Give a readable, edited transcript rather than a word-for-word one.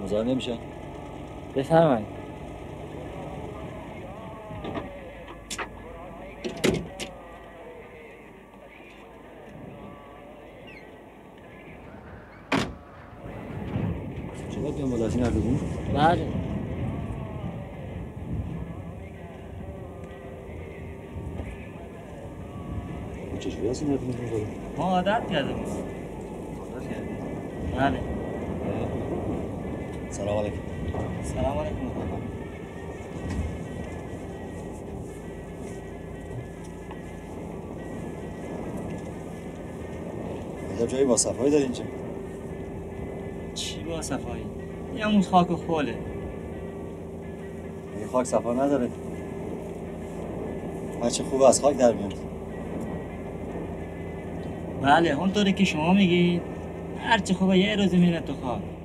مزاحم نمیشه؟ بفرمایید. چقدر بیام بالا از این اردوگون؟ بله. چجوری از این اردوگون بالا؟ ما عادت کردیم. عادت کردی؟ بله. سلام علیکم. سلام علیکم. عجب جایی با صفایی داری اینجا. چی با صفایی؟ یه همون خاک و خوله. این خاک صفا نداره. هرچه خوبه از خاک در میاد. بله اونطوری که شما میگید هرچی خوبه یه روزی میره تو خاک.